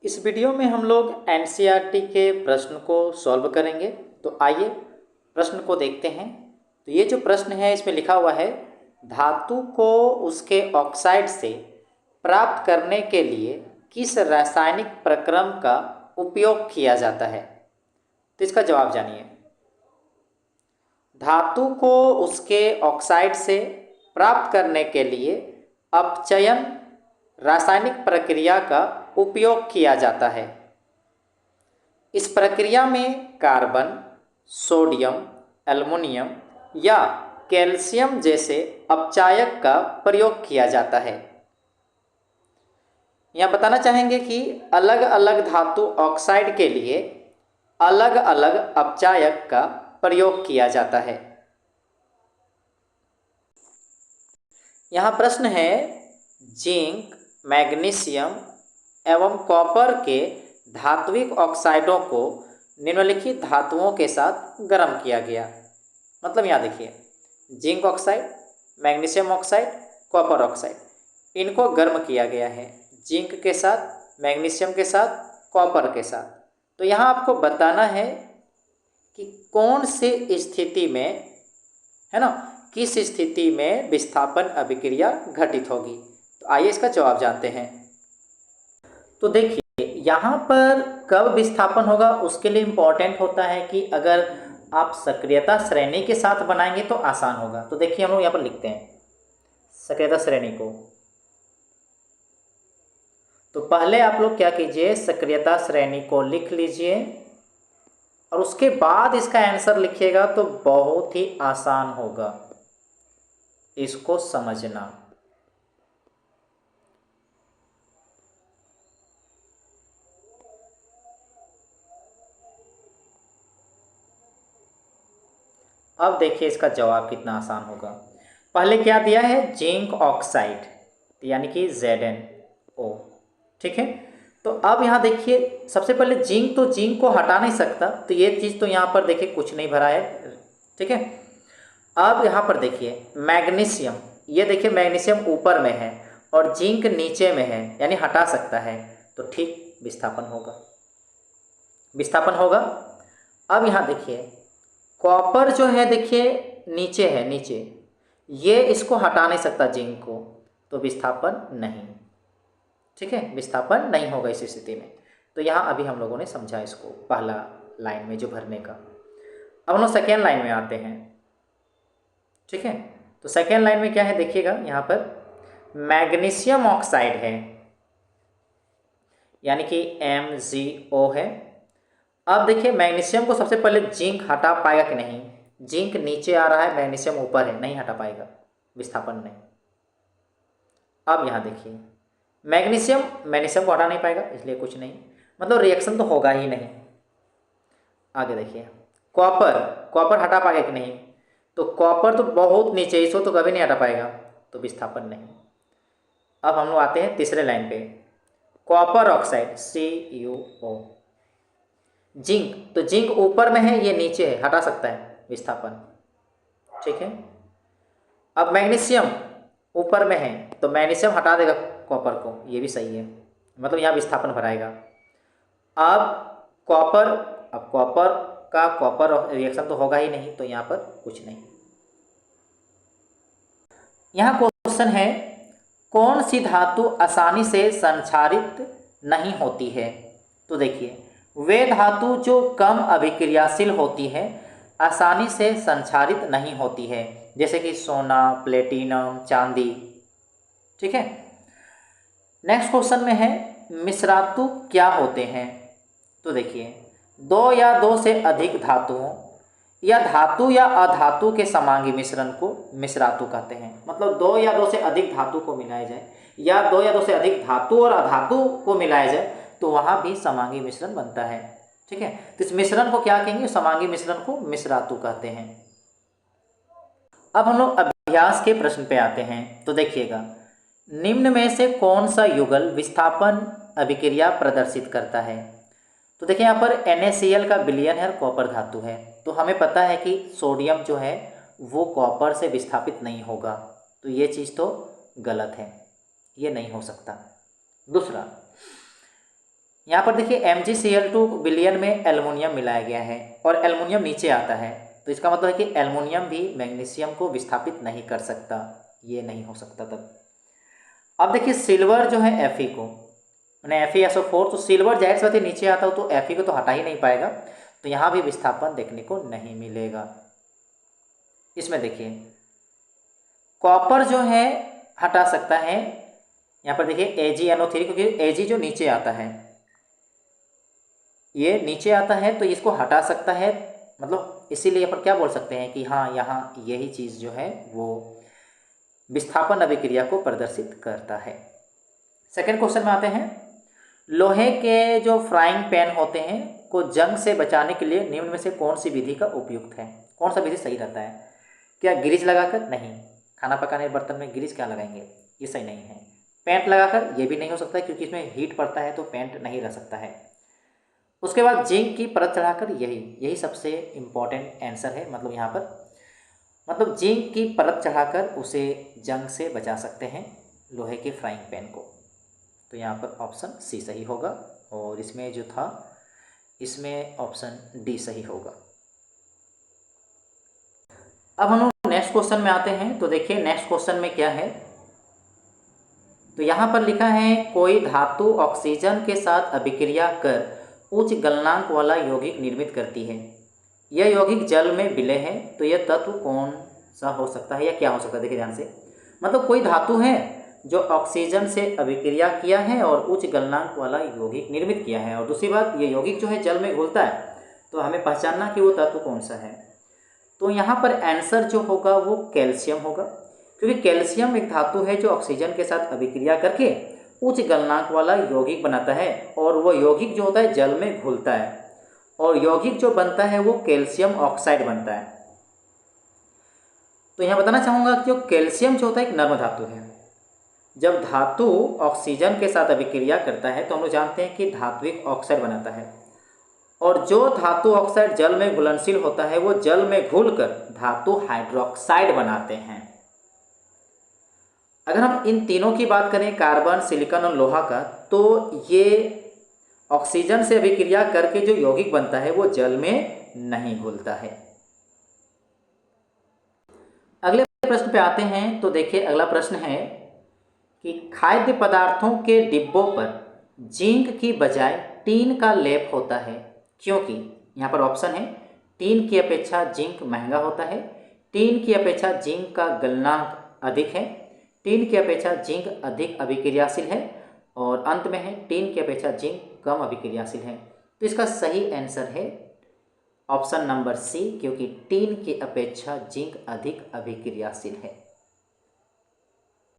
इस वीडियो में हम लोग एनसीईआरटी के प्रश्न को सॉल्व करेंगे। तो आइए प्रश्न को देखते हैं। तो ये जो प्रश्न है इसमें लिखा हुआ है, धातु को उसके ऑक्साइड से प्राप्त करने के लिए किस रासायनिक प्रक्रम का उपयोग किया जाता है। तो इसका जवाब जानिए। धातु को उसके ऑक्साइड से प्राप्त करने के लिए अपचयन रासायनिक प्रक्रिया का उपयोग किया जाता है। इस प्रक्रिया में कार्बन, सोडियम, एल्युमिनियम या कैल्शियम जैसे अपचायक का प्रयोग किया जाता है। यहाँ बताना चाहेंगे कि अलग अलग धातु ऑक्साइड के लिए अलग अलग अपचायक का प्रयोग किया जाता है। यहाँ प्रश्न है, जिंक, मैग्नीशियम एवं कॉपर के धात्विक ऑक्साइडों को निम्नलिखित धातुओं के साथ गर्म किया गया। मतलब यहाँ देखिए, zinc oxide, magnesium oxide, copper oxide, इनको गर्म किया गया है जिंक के साथ, मैग्नीशियम के साथ, कॉपर के साथ। तो यहाँ आपको बताना है कि कौन सी स्थिति में, है ना, किस स्थिति में विस्थापन अभिक्रिया घटित होगी। तो आइए इसका जवाब जानते हैं। तो देखिए यहाँ पर कब विस्थापन होगा उसके लिए इम्पोर्टेंट होता है कि अगर आप सक्रियता श्रेणी के साथ बनाएंगे तो आसान होगा। तो देखिए हम लोग यहाँ पर लिखते हैं सक्रियता श्रेणी को। तो पहले आप लोग क्या कीजिए, सक्रियता श्रेणी को लिख लीजिए और उसके बाद इसका आंसर लिखिएगा तो बहुत ही आसान होगा इसको समझना। अब देखिए इसका जवाब कितना आसान होगा। पहले क्या दिया है, जिंक ऑक्साइड यानी कि ZnO, ठीक है। तो अब यहाँ देखिए सबसे पहले जिंक, तो जिंक को हटा नहीं सकता, तो ये चीज़ तो यहाँ पर देखिए कुछ नहीं भरा है, ठीक है। अब यहाँ पर देखिए मैग्नीशियम, ये देखिए मैग्नीशियम ऊपर में है और जिंक नीचे में है, यानी हटा सकता है, तो ठीक विस्थापन होगा, विस्थापन होगा। अब यहाँ देखिए कॉपर जो है देखिए नीचे है, नीचे, ये इसको हटा नहीं सकता जिंक को, तो विस्थापन नहीं, ठीक है, विस्थापन नहीं होगा इस स्थिति में। तो यहाँ अभी हम लोगों ने समझा इसको, पहला लाइन में जो भरने का। अब हम लोग सेकेंड लाइन में आते हैं, ठीक है। तो सेकेंड लाइन में क्या है देखिएगा, यहाँ पर मैग्नीशियम ऑक्साइड है यानी कि MgO है। अब देखिए मैग्नीशियम को सबसे पहले जिंक हटा पाएगा कि नहीं, जिंक नीचे आ रहा है, मैग्नीशियम ऊपर है, नहीं हटा पाएगा, विस्थापन नहीं। अब यहाँ देखिए मैग्नीशियम को हटा नहीं पाएगा, इसलिए कुछ नहीं, मतलब रिएक्शन तो होगा ही नहीं। आगे देखिए कॉपर हटा पाएगा कि नहीं, तो कॉपर तो बहुत नीचे, इसको तो कभी नहीं हटा पाएगा, तो विस्थापन नहीं। अब हम लोग आते हैं तीसरे लाइन पे, कॉपर ऑक्साइड CuO, जिंक, तो जिंक ऊपर में है, ये नीचे है, हटा सकता है, विस्थापन, ठीक है। अब मैग्नीशियम ऊपर में है, तो मैग्नीशियम हटा देगा कॉपर को, ये भी सही है, मतलब यहाँ विस्थापन भराएगा। अब कॉपर का कॉपर रिएक्शन तो होगा ही नहीं, तो यहाँ पर कुछ नहीं। यहाँ क्वेश्चन है, कौन सी धातु आसानी से संक्षारित नहीं होती है। तो देखिए वे धातु जो कम अभिक्रियाशील होती है, आसानी से संक्षारित नहीं होती है, जैसे कि सोना, प्लेटिनम, चांदी, ठीक है। नेक्स्ट क्वेश्चन में है, मिश्रातु क्या होते हैं। तो देखिए दो या दो से अधिक धातुओं या धातु या अधातु के समांगी मिश्रण को मिश्रातु कहते हैं। मतलब दो या दो से अधिक धातु को मिलाया जाए या दो या दो से अधिक धातु और अधातु को मिलाया जाए तो वहाँ भी समांगी मिश्रण बनता है, ठीक है। तो इस मिश्रण को क्या कहेंगे, समांगी मिश्रण को मिश्रातु कहते हैं। अब हम लोग अभ्यास के प्रश्न पे आते हैं। तो देखिएगा, निम्न में से कौन सा युगल विस्थापन अभिक्रिया प्रदर्शित करता है। तो देखिए यहाँ पर NaCl का विलयन है और कॉपर धातु है, तो हमें पता है कि सोडियम जो है वो कॉपर से विस्थापित नहीं होगा, तो ये चीज़ तो गलत है, ये नहीं हो सकता। दूसरा, यहाँ पर देखिए MgCl2 विलयन में एल्युमिनियम मिलाया गया है और एल्युमिनियम नीचे आता है, तो इसका मतलब है कि एल्युमिनियम भी मैग्नीशियम को विस्थापित नहीं कर सकता, ये नहीं हो सकता तब। अब देखिए सिल्वर जो है Fe को, मैंने FeSO4, तो सिल्वर जाहिर सी बात है नीचे आता हो तो Fe को तो हटा ही नहीं पाएगा, तो यहाँ भी विस्थापन देखने को नहीं मिलेगा। इसमें देखिए कॉपर जो है हटा सकता है, यहाँ पर देखिए AgNO3, क्योंकि Ag जो नीचे आता है, ये नीचे आता है तो इसको हटा सकता है, मतलब इसीलिए यहाँ पर क्या बोल सकते हैं कि हाँ यहाँ यही चीज़ जो है वो विस्थापन अभिक्रिया को प्रदर्शित करता है। सेकेंड क्वेश्चन में आते हैं, लोहे के जो फ्राइंग पैन होते हैं को जंग से बचाने के लिए निम्न में से कौन सी विधि का उपयुक्त है? कौन सा विधि सही रहता है? क्या ग्रीस लगाकर? नहीं, खाना पकाने के बर्तन में ग्रीस क्या लगाएंगे, ये सही नहीं है। पेंट लगाकर? ये भी नहीं हो सकता है, क्योंकि इसमें हीट पड़ता है तो पेंट नहीं रह सकता है। उसके बाद जिंक की परत चढ़ाकर, यही सबसे इम्पॉर्टेंट आंसर है, मतलब यहाँ पर मतलब जिंक की परत चढ़ाकर उसे जंग से बचा सकते हैं लोहे के फ्राइंग पैन को। तो यहाँ पर ऑप्शन सी सही होगा, और इसमें जो था इसमें ऑप्शन डी सही होगा। अब हम लोग नेक्स्ट क्वेश्चन में आते हैं, तो देखिए नेक्स्ट क्वेश्चन में क्या है, तो यहाँ पर लिखा है कोई धातु ऑक्सीजन के साथ अभिक्रिया कर उच्च गलनांक वाला यौगिक निर्मित करती है, यह यौगिक जल में विलय है, तो यह तत्व कौन सा हो सकता है या क्या हो सकता है? देखिए ध्यान से, मतलब कोई धातु है जो ऑक्सीजन से अभिक्रिया किया है और उच्च गलनांक वाला यौगिक निर्मित किया है, और दूसरी बात ये यौगिक जो है जल में घुलता है, तो हमें पहचानना कि वो तत्व कौन सा है। तो यहाँ पर आंसर जो होगा वो कैल्शियम होगा, क्योंकि कैल्शियम एक धातु है जो ऑक्सीजन के साथ अभिक्रिया करके उच्च गलनांक वाला यौगिक बनाता है, और वो यौगिक जो होता है जल में घुलता है, और यौगिक जो बनता है वो कैल्शियम ऑक्साइड बनता है। तो यहाँ बताना चाहूँगा कि जो कैल्शियम जो होता है एक नर्म धातु है, जब धातु ऑक्सीजन के साथ अभिक्रिया करता है तो हम लोग जानते हैं कि धात्विक ऑक्साइड बनाता है, और जो धातु ऑक्साइड जल में घुलनशील होता है वो जल में घुलकर धातु हाइड्रोक्साइड बनाते हैं। अगर हम इन तीनों की बात करें, कार्बन, सिलिकॉन और लोहा का, तो ये ऑक्सीजन से अभिक्रिया करके जो यौगिक बनता है वो जल में नहीं घुलता है। अगले प्रश्न पे आते हैं, तो देखिए अगला प्रश्न है कि खाद्य पदार्थों के डिब्बों पर जिंक की बजाय टीन का लेप होता है, क्योंकि यहाँ पर ऑप्शन है टीन की अपेक्षा जिंक महंगा होता है, टीन की अपेक्षा जिंक का गलनांक अधिक है, टीन की अपेक्षा जिंक अधिक अभिक्रियाशील है, और अंत में है टीन की अपेक्षा जिंक कम अभिक्रियाशील है। तो इसका सही आंसर है ऑप्शन नंबर सी, क्योंकि टीन की अपेक्षा जिंक अधिक अभिक्रियाशील है।